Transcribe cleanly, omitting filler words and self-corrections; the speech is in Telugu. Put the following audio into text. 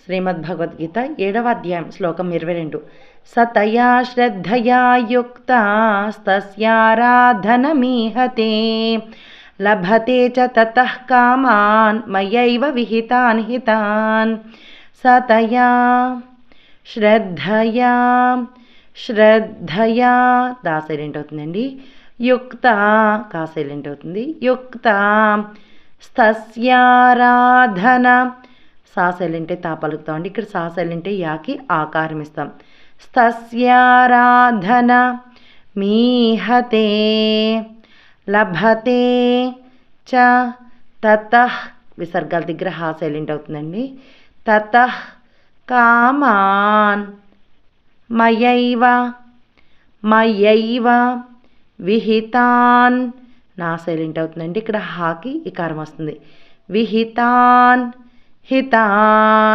శ్రీమద్భగవద్గీత 7వ అధ్యాయం శ్లోకం 22. సతయా శ్రద్ధయా యుక్తస్తస్యారాధనమీహతే లభతే చ తతః కామాన్ మయైవ విహితాన్ హితాన్. సతయా శ్రద్ధయా శ్రద్ధయా దా సైలెంట్ అవుతుందండి. యుక్త కా సైలెంట్ అవుతుంది. యుక్త స్తస్యారాధన సా సైలెంటే తా పలుకుతామండి. ఇక్కడ సా సైలెంటే యాకి ఆకారం ఇస్తాం. స్తస్యారాధన మీహతే లభతే చ తతః విసర్గాల దగ్గర హా సైలెంట్ అవుతుందండి. తతః కామాన్ మయైవ మయైవ విహితాన్ నా సైలెంట్ అవుతుందండి. ఇక్కడ హాకి ఇకారం వస్తుంది. విహితాన్ హితాన్.